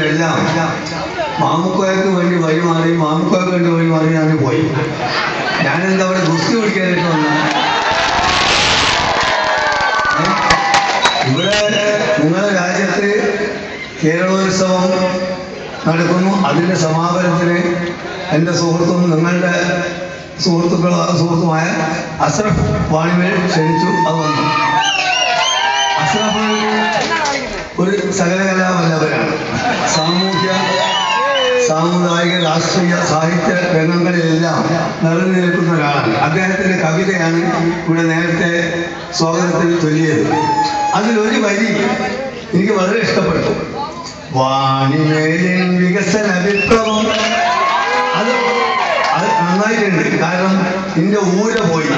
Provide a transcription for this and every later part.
എല്ലാം മാമുക്കോയ്ക്ക് വേണ്ടി വഴിമാറി മാമുക്കോയ്ക്ക് വേണ്ടി വഴിമാറി ഞാൻ പോയി. ഞാനെന്താ അവിടെ ഗുസ്തി പിടിക്കാനായിട്ട് വന്ന ഇവിടെ നിങ്ങളുടെ രാജ്യത്ത് കേരളോത്സവം നടക്കുന്നു. അതിൻ്റെ സമാപനത്തിന് എൻ്റെ സുഹൃത്തും നിങ്ങളുടെ സുഹൃത്തുമായ അഷ്റഫ് വാണിമേൽ ക്ഷണിച്ചു. അത് വന്നു. അഷ്റഫ് ഒരു സകലകലാവല്ലഭനാണ്. സാമൂഹ്യ സാമുദായിക രാഷ്ട്രീയ സാഹിത്യ രംഗങ്ങളിലെല്ലാം നിറഞ്ഞു നിൽക്കുന്ന ഒരാളാണ്. അദ്ദേഹത്തിൻ്റെ കവിതയാണ് ഇവിടെ നേരത്തെ സ്വാഗതത്തിൽ ചൊല്ലിയത്. അതിലൊരു വരി എനിക്ക് വളരെ ഇഷ്ടപ്പെട്ടു. വാണിമേലിൻ വികസന വിപ്ലവം. അത് നന്നായിട്ടുണ്ട്. കാരണം നിന്റെ ഊര പോയി.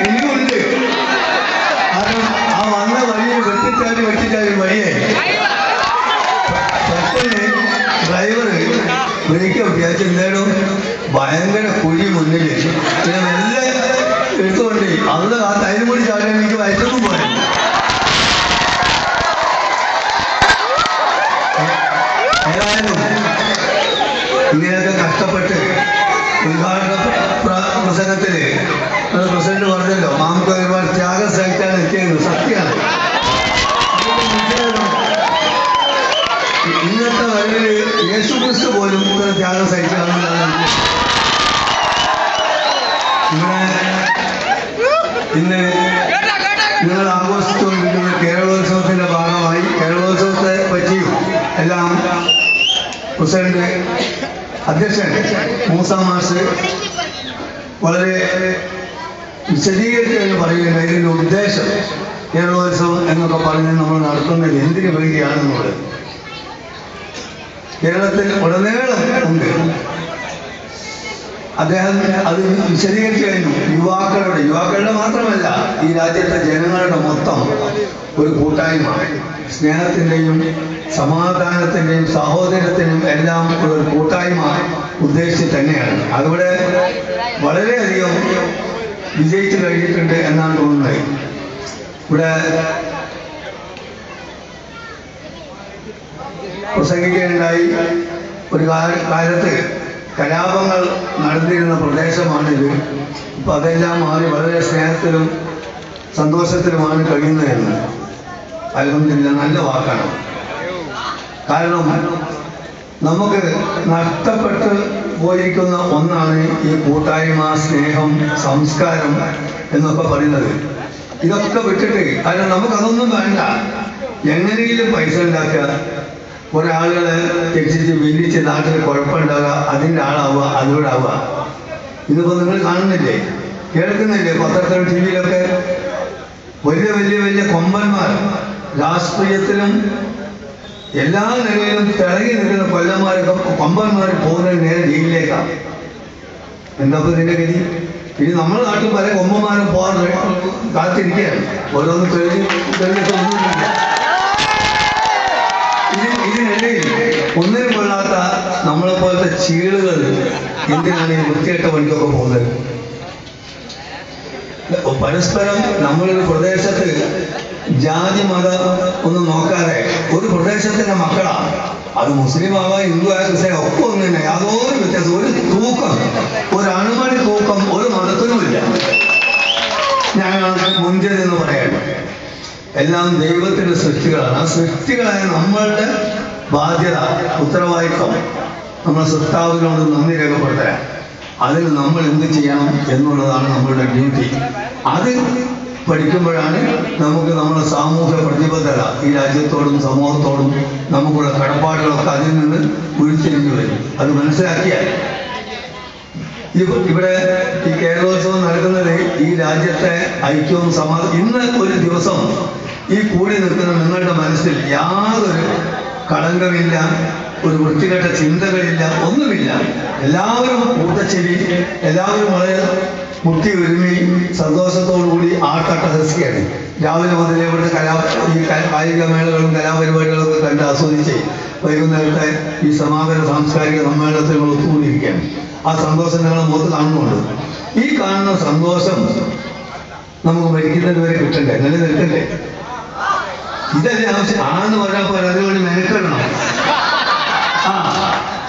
ഇനിയുണ്ട്. കാരണം ആ വന്ന വഴിയെ വെട്ടിച്ചാടി വഴിയെ പെട്ടെന്ന് ഡ്രൈവർ ബ്രേക്ക് വിചാരിച്ചു. എന്തായാലും ഭയങ്കര കുഴി മുന്നിൽ പിന്നെ മെല്ലെ എടുത്തുകൊണ്ട് അത് ആ തൈരും കൂടി ചാടാൻ എനിക്ക് വയറ്റൊന്നും പോയി. ഏതായാലും ഇങ്ങനെയൊക്കെ കഷ്ടപ്പെട്ട് ഉദ്ഘാടന പ്രസംഗത്തിൽ പ്രസിഡന്റ് പറഞ്ഞല്ലോ, മാമുക്ക് ഒരുപാട് ത്യാഗം സഹിച്ചാണ് എത്തിയത്. സത്യമാണ്. ഇന്നത്തെ വരവിൽ യേശുക്രിസ്തു പോലും ത്യാഗം സഹിച്ചാണെന്നാണ് ഇന്ന് നിങ്ങൾ ആഘോഷിച്ചുകൊണ്ടിരിക്കുന്ന കേരളോത്സവത്തിന്റെ ഭാഗമായി കേരളോത്സവത്തെ പറ്റിയും എല്ലാം പ്രസിഡന്റ് അധ്യക്ഷൻ മൂസ മാഷ് വളരെ വിശദീകരിച്ച് എന്ന് പറയുന്നത് ഇതിൻ്റെ ഉദ്ദേശം കേരളോത്സവം എന്നൊക്കെ പറഞ്ഞ് നമ്മൾ നടത്തുന്നത് എന്തിനു വേണ്ടിയാണെന്നുള്ളത് കേരളത്തിൽ ഉടനീളം ഉണ്ട്. അദ്ദേഹം അത് വിശദീകരിച്ചു കഴിഞ്ഞു. യുവാക്കളുടെ മാത്രമല്ല, ഈ രാജ്യത്തെ ജനങ്ങളുടെ മൊത്തം ഒരു കൂട്ടായ്മ, സ്നേഹത്തിൻ്റെയും സമാധാനത്തിൻ്റെയും സഹോദരത്തിനും എല്ലാം ഒരു കൂട്ടായ്മ ഉദ്ദേശിച്ച് തന്നെയാണ്. അതിവിടെ വളരെയധികം വിജയിച്ചു കഴിഞ്ഞിട്ടുണ്ട് എന്നാണ് തോന്നുന്നത്. ഇവിടെ പ്രസംഗിക്കുകയുണ്ടായി. ഒരു കാലത്ത് കലാപങ്ങൾ നടന്നിരുന്ന പ്രദേശമാണിത്. ഇപ്പം അതെല്ലാം മാറി വളരെ സ്നേഹത്തിലും സന്തോഷത്തിലുമാണ് കഴിയുന്നതെന്ന്. അൽഹംദുലില്ലാഹ്, നല്ല വാക്കാണ്. കാരണം നമുക്ക് നഷ്ടപ്പെട്ട് പോയിരിക്കുന്ന ഒന്നാണ് ഈ കൂട്ടായ്മ, സ്നേഹം, സംസ്കാരം എന്നൊക്കെ പറയുന്നത്. ഇതൊക്കെ വിട്ടിട്ട്, കാരണം നമുക്കതൊന്നും വേണ്ട. എങ്ങനെയെങ്കിലും പൈസ ഉണ്ടാക്കുക, ഒരാളുകളെ തെറ്റിച്ച് വില്ലിച്ച് നാട്ടിൽ കുഴപ്പമുണ്ടാവുക, അതിൻ്റെ ആളാവുക, അതിലൂടെ ആവുക. ഇതിപ്പോൾ നിങ്ങൾ കാണുന്നില്ലേ, കേൾക്കുന്നില്ലേ? പത്രത്തിലും ടി വിയിലൊക്കെ വലിയ കൊമ്പന്മാർ, രാഷ്ട്രീയത്തിലും എല്ലാ നിലയിലും തിളങ്ങി നിൽക്കുന്ന കൊമ്പന്മാർ പോകുന്നത് നേരെ ജയിലിലേക്കാണ്. എന്താ ഇതിൻ്റെ ഗതി? ഇനി നമ്മുടെ നാട്ടിൽ പല കൊമ്പന്മാരും പോകാൻ കാത്തിരിക്കുകയാണ്. ഓരോന്ന് തെളിഞ്ഞിട്ടൊന്നുമില്ല. ഇതിനിടയിൽ ഒന്നിനും കൊള്ളാത്ത നമ്മളെപ്പോലത്തെ ചീളുകൾ എന്തിനാണ് ഈ വൃത്തികെട്ട പണിക്കൊക്കെ പോകുന്നത്? പരസ്പരം നമ്മളൊരു പ്രദേശത്ത് ജാതി മതം ഒന്നും നോക്കാതെ ഒരു പ്രദേശത്തിന്റെ മക്കളാണ്. അത് മുസ്ലിം ആവാം, ഹിന്ദു ആയ ക്രിസ്ത്യാനി ഒക്കെ ഒന്നും തന്നെ, യാതൊരു വ്യത്യാസം. ഒരു തൂക്കം, ഒരു അണുമണി തൂക്കം ഒരു മതത്തിനുമില്ല. ഞങ്ങൾ മുൻകരുതെന്ന് പറയണം. എല്ലാം ദൈവത്തിന്റെ സൃഷ്ടികളാണ്. ആ സൃഷ്ടികളായ നമ്മളുടെ ബാധ്യത, ഉത്തരവാദിത്വം നമ്മൾ സൃഷ്ടാവിനോട് നന്ദി രേഖപ്പെടുത്താൻ, അതിന് നമ്മൾ എന്ത് ചെയ്യണം എന്നുള്ളതാണ് നമ്മളുടെ ഡ്യൂട്ടി. അത് പഠിക്കുമ്പോഴാണ് നമുക്ക് നമ്മുടെ സാമൂഹ്യ പ്രതിബദ്ധത, ഈ രാജ്യത്തോടും സമൂഹത്തോടും നമുക്കുള്ള കടപ്പാടുകളൊക്കെ അതിൽ നിന്ന് ഉരുത്തിരിഞ്ഞു വരും. അത് മനസ്സിലാക്കിയാൽ ഇവിടെ ഈ കേരളോത്സവം നടക്കുന്നത് ഈ രാജ്യത്തെ ഐക്യവും സമാധാനം. ഇന്ന് ഒരു ദിവസം ഈ കൂടി നിൽക്കുന്ന നിങ്ങളുടെ മനസ്സിൽ യാതൊരു കളങ്കമില്ല, ഒരു വൃത്തികെട്ട ചിന്തകളില്ല, ഒന്നുമില്ല. എല്ലാവരും കൂട്ടച്ചെവി, എല്ലാവരും വളരെ മുട്ടി ഒരുമി സന്തോഷത്തോടുകൂടി ആട്ടട്ടഹസിക്കുകയാണ്. രാവിലെ മുതലേ ഇവിടെ ഈ കായിക മേളകളും കലാപരിപാടികളും ഒക്കെ കണ്ട് ആസ്വദിച്ച് വൈകുന്നേരത്തെ ഈ സമാപന സാംസ്കാരിക സമ്മേളനത്തിൽ ഒത്തുകൂടിയിരിക്കുകയാണ്. ആ സന്തോഷം നിങ്ങളെ മുഖത്ത് കാണുന്നുണ്ട്. ഈ കാണുന്ന സന്തോഷം നമുക്ക് മരിക്കുന്നത് വരെ കിട്ടണ്ടേ, നിലനിൽക്കണ്ടേ? ഇതല്ലേ ആവശ്യം. ആണെന്ന് പറഞ്ഞാൽ പോലെ അതുകൊണ്ട് മെനക്കെടണം.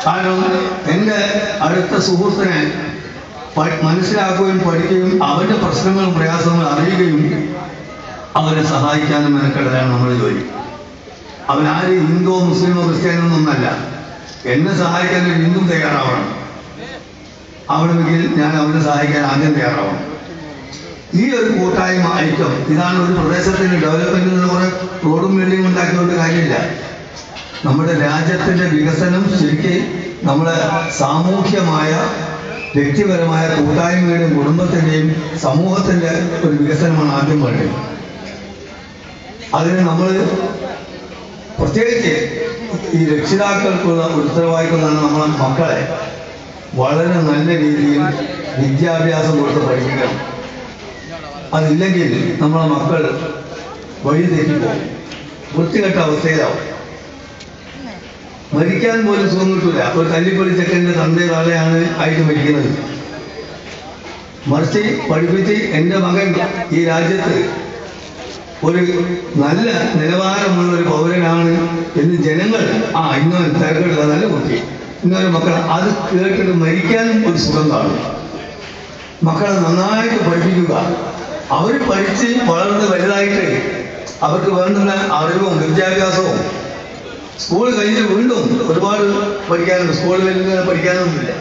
കാരണം എൻ്റെ അടുത്ത സുഹൃത്തിനെ മനസ്സിലാക്കുകയും പഠിക്കുകയും അവരുടെ പ്രശ്നങ്ങളും പ്രയാസങ്ങളും അറിയുകയും അവരെ സഹായിക്കാനും മെനക്കെടലാണ് നമ്മുടെ ജോലി. അവനാരും ഹിന്ദുവോ മുസ്ലിമോ ക്രിസ്ത്യാനോ ഒന്നല്ല. എന്നെ സഹായിക്കാൻ ഒരു ഹിന്ദു തയ്യാറാവണം. ആവണമെങ്കിൽ ഞാൻ അവനെ സഹായിക്കാൻ ആദ്യം തയ്യാറാവണം. ഈ ഒരു കൂട്ടായ്മ ഐക്യം, ഇതാണ് ഒരു പ്രദേശത്തിന്റെ ഡെവലപ്മെന്റിന് കുറെ റോഡും ബിൽഡിങ്ങും ഉണ്ടാക്കിയോണ്ട് കാര്യമില്ല. നമ്മുടെ രാജ്യത്തിന്റെ വികസനം ശരിക്കും നമ്മുടെ സാമൂഹ്യമായ വ്യക്തിപരമായ കൂട്ടായ്മയുടെയും കുടുംബത്തിന്റെയും സമൂഹത്തിന്റെ ഒരു വികസനമാണ് ആദ്യം വേണ്ടത്. അതിന് നമ്മൾ പ്രത്യേകിച്ച് ഈ രക്ഷിതാക്കൾക്കുള്ള ഉത്തരവാദിത്തമാണ് നമ്മളെ മക്കളെ വളരെ നല്ല രീതിയിൽ വിദ്യാഭ്യാസം കൊടുത്ത് പഠിപ്പിക്കണം. അതില്ലെങ്കിൽ നമ്മളെ മക്കൾ വഴി തെറ്റിപ്പോകും, വൃത്തികെട്ട അവസ്ഥയിലാവും. മരിക്കാൻ പോലും സുഖം കിട്ടൂല. ഒരു തല്ലിപ്പൊളി ചെക്കൻ്റെ തന്റെ തള്ളയാണ് ആയിട്ട് മരിക്കുന്നത്. മറിച്ച് പഠിപ്പിച്ച് എൻ്റെ മകൻ ഈ രാജ്യത്ത് ഒരു നല്ല നിലവാരമുള്ള ഒരു പൗരനാണ് എന്ന് ജനങ്ങൾ ഇന്നൊരു തിരക്കെടുത്ത നല്ല കുട്ടി, ഇന്നൊരു മക്കൾ അത് കേട്ടിട്ട് മരിക്കാനും ഒരു സുഖം കാണും. മക്കളെ നന്നായിട്ട് പഠിപ്പിക്കുക. അവർ പഠിച്ച് വളർന്ന് വലുതായിട്ട് അവർക്ക് വേണ്ടുന്ന അറിവും വിദ്യാഭ്യാസവും സ്കൂൾ കഴിഞ്ഞ് വീണ്ടും ഒരുപാട് പഠിക്കാനുണ്ട്. സ്കൂളിൽ ഇങ്ങനെ പഠിക്കാനൊന്നുമില്ല.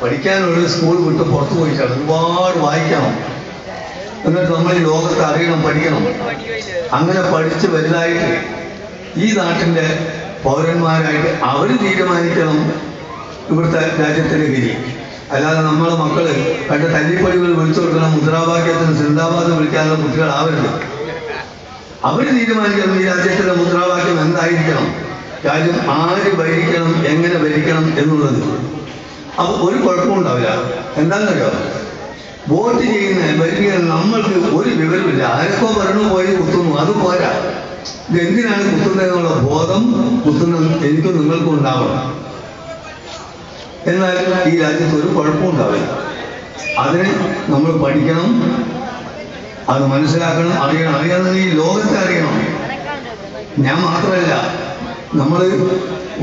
പഠിക്കാനുള്ളത് സ്കൂൾ വിട്ട് പുറത്തു പോയിട്ടാണ്. ഒരുപാട് വായിക്കണം. എന്നിട്ട് നമ്മൾ ഈ ലോകത്തെ അറിയണം, പഠിക്കണം. അങ്ങനെ പഠിച്ച് വലുതായിട്ട് ഈ നാട്ടിൻ്റെ പൗരന്മാരായിട്ട് അവർ തീരുമാനിക്കണം ഇവിടുത്തെ രാജ്യത്തിൻ്റെ ഗതി. അല്ലാതെ നമ്മളെ മക്കള് കണ്ട തല്ലിപ്പടികൾ വിളിച്ചു കൊടുക്കണം, മുദ്രാവാക്യത്തിന് സിന്ദാബാദ് വിളിക്കാനുള്ള കുട്ടികളാവരുത്. അവർ തീരുമാനിക്കണം ഈ രാജ്യത്തിൻ്റെ മുദ്രാവാക്യം എന്തായിരിക്കണം, രാജ്യം ആര് ഭരിക്കണം, എങ്ങനെ ഭരിക്കണം എന്നുള്ളത്. അപ്പോൾ ഒരു കുഴപ്പമുണ്ടാവില്ല. എന്താണെന്നറിയോ, വോട്ട് ചെയ്യുന്ന ഭരിക്കുന്ന നമ്മൾക്ക് ഒരു വിവരമില്ല. ആരൊക്കെ പറഞ്ഞു പോയി കുത്തുന്നു, അത് പോരാ. ഇതെന്തിനാണ് കുത്തുന്നതെന്നുള്ള ബോധം എനിക്കും നിങ്ങൾക്കും ഉണ്ടാവണം. എന്നാൽ ഈ രാജ്യത്ത് ഒരു കുഴപ്പമുണ്ടാവില്ല. അതിന് നമ്മൾ പഠിക്കണം, അത് മനസ്സിലാക്കണം, അറിയണം. അറിയാമെങ്കിൽ ഈ ലോകത്തെ അറിയണം. ഞാൻ മാത്രമല്ല, നമ്മൾ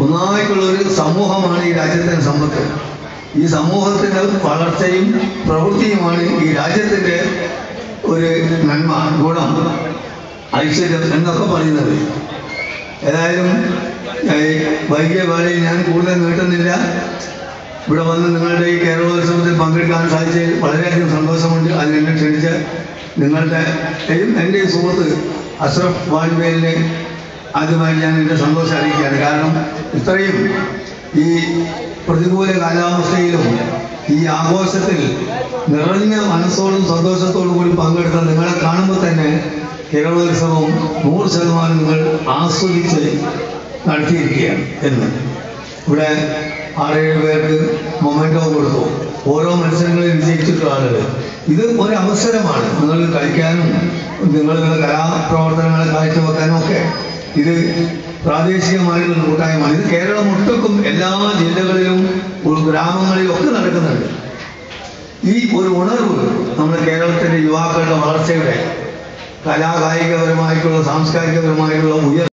ഒന്നായിട്ടുള്ളൊരു സമൂഹമാണ് ഈ രാജ്യത്തിൻ്റെ സമ്പത്ത്. ഈ സമൂഹത്തിൻ്റെ വളർച്ചയും പ്രവൃത്തിയുമാണ് ഈ രാജ്യത്തിൻ്റെ ഒരു നന്മ, ഗുണം, ഐശ്വര്യം എന്നൊക്കെ പറയുന്നത്. ഏതായാലും വൈകിയ വേളയിൽ ഞാൻ കൂടുതൽ നീട്ടുന്നില്ല. ഇവിടെ വന്ന് നിങ്ങളുടെ ഈ കേരളോത്സവത്തിൽ പങ്കെടുക്കാൻ സാധിച്ചതിൽ വളരെയധികം സന്തോഷമുണ്ട്. അതിനെന്നെ ക്ഷണിച്ച് നിങ്ങളുടെയും എൻ്റെ സുഹൃത്ത് അഷ്റഫ് വാജ്പേയിനെ ആദ്യമായി ഞാൻ എൻ്റെ സന്തോഷം അറിയിക്കുകയാണ്. കാരണം ഇത്രയും ഈ പ്രതികൂല കാലാവസ്ഥയിലും ഈ ആഘോഷത്തിൽ നിറഞ്ഞ മനസ്സോടും സന്തോഷത്തോടും കൂടി പങ്കെടുത്ത നിങ്ങളെ കാണുമ്പോൾ തന്നെ കേരളോത്സവം 100% നിങ്ങൾ ആസ്വദിച്ച് നടത്തിയിരിക്കുകയാണ് എന്ന്. ഇവിടെ 6-7 പേർക്ക് മൊമെന്റോ കൊടുത്തു. ഓരോ മത്സരങ്ങളിൽ വിജയിച്ചിട്ടുള്ള ആളുകൾ. ഇത് ഒരു അവസരമാണ് നിങ്ങൾ കളിക്കാനും നിങ്ങളുടെ കലാപ്രവർത്തനങ്ങളെ കാഴ്ചവെക്കാനും ഒക്കെ. ഇത് പ്രാദേശികമായിട്ടുള്ള കൂട്ടായ്മയാണ്. ഇത് കേരളം ഒട്ടുക്കും എല്ലാ ജില്ലകളിലും ഗ്രാമങ്ങളിലും ഒക്കെ നടക്കുന്നുണ്ട്. ഈ ഒരു ഉണർവ് നമ്മുടെ കേരളത്തിൻ്റെ യുവാക്കളുടെ വളർച്ചയുടെ കലാകായികപരമായിട്ടുള്ള സാംസ്കാരികപരമായിട്ടുള്ള